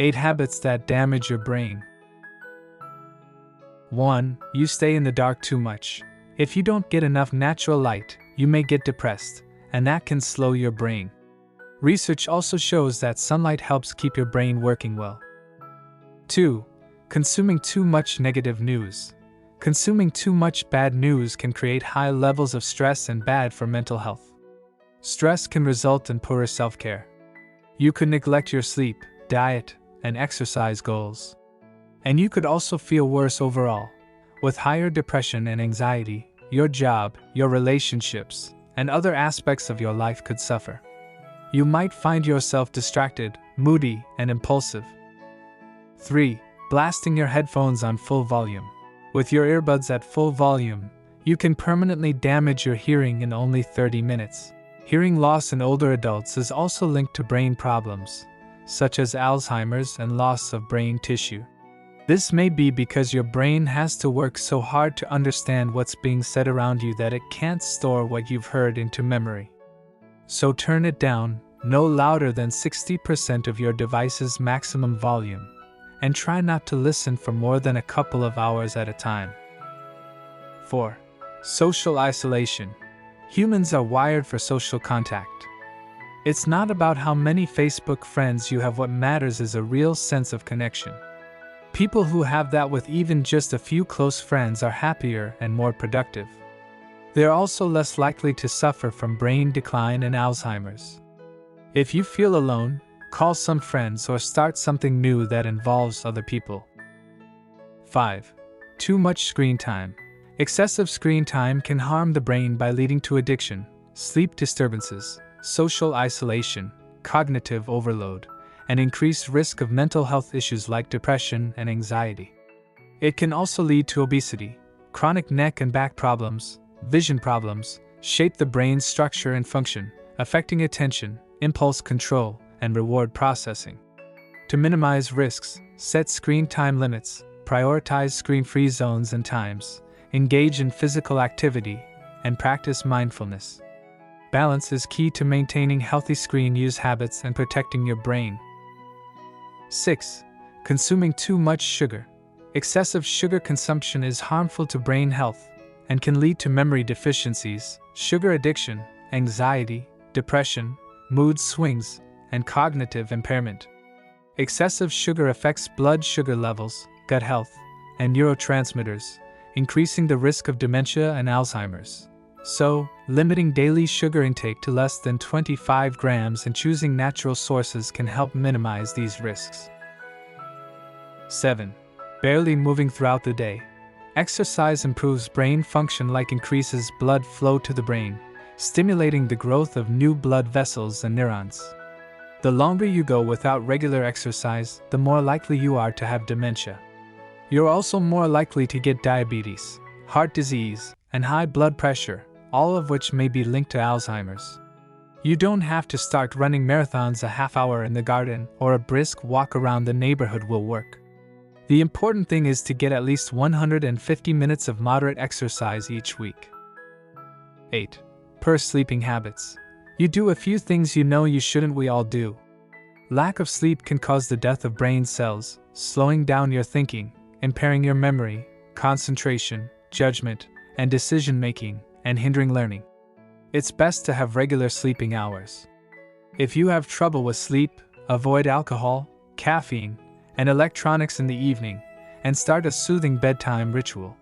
8 habits that damage your brain. 1. You stay in the dark too much. If you don't get enough natural light, you may get depressed, and that can slow your brain. Research also shows that sunlight helps keep your brain working well. 2. Consuming too much negative news. Consuming too much bad news can create high levels of stress and bad for mental health. Stress can result in poorer self-care. You could neglect your sleep, diet, and exercise goals. And you could also feel worse overall, with higher depression and anxiety. Your job, your relationships, and other aspects of your life could suffer. You might find yourself distracted, moody, and impulsive. 3. Blasting your headphones on full volume. With your earbuds at full volume, you can permanently damage your hearing in only 30 minutes. Hearing loss in older adults is also linked to brain problems, such as Alzheimer's and loss of brain tissue. This may be because your brain has to work so hard to understand what's being said around you that it can't store what you've heard into memory. So turn it down, no louder than 60% of your device's maximum volume, and try not to listen for more than a couple of hours at a time. 4. Social isolation. Humans are wired for social contact. It's not about how many Facebook friends you have. What matters is a real sense of connection. People who have that with even just a few close friends are happier and more productive. They're also less likely to suffer from brain decline and Alzheimer's. If you feel alone, call some friends or start something new that involves other people. 5. Too much screen time. Excessive screen time can harm the brain by leading to addiction, sleep disturbances, social isolation, cognitive overload, and increased risk of mental health issues like depression and anxiety. It can also lead to obesity, chronic neck and back problems, vision problems, shape the brain's structure and function, affecting attention, impulse control, and reward processing. To minimize risks, set screen time limits, prioritize screen-free zones and times, engage in physical activity, and practice mindfulness. Balance is key to maintaining healthy screen use habits and protecting your brain. 6. Consuming too much sugar. Excessive sugar consumption is harmful to brain health and can lead to memory deficiencies, sugar addiction, anxiety, depression, mood swings, and cognitive impairment. Excessive sugar affects blood sugar levels, gut health, and neurotransmitters, increasing the risk of dementia and Alzheimer's. So, limiting daily sugar intake to less than 25 grams and choosing natural sources can help minimize these risks. 7. Barely moving throughout the day. Exercise improves brain function like increases blood flow to the brain, stimulating the growth of new blood vessels and neurons. The longer you go without regular exercise, the more likely you are to have dementia. You're also more likely to get diabetes, heart disease, and high blood pressure, all of which may be linked to Alzheimer's. You don't have to start running marathons. A half hour in the garden or a brisk walk around the neighborhood will work. The important thing is to get at least 150 minutes of moderate exercise each week. 8. Poor sleeping habits. You do a few things you know you shouldn't. We all do. Lack of sleep can cause the death of brain cells, slowing down your thinking, impairing your memory, concentration, judgment, and decision-making, and hindering learning. It's best to have regular sleeping hours. If you have trouble with sleep, avoid alcohol, caffeine, and electronics in the evening, and start a soothing bedtime ritual.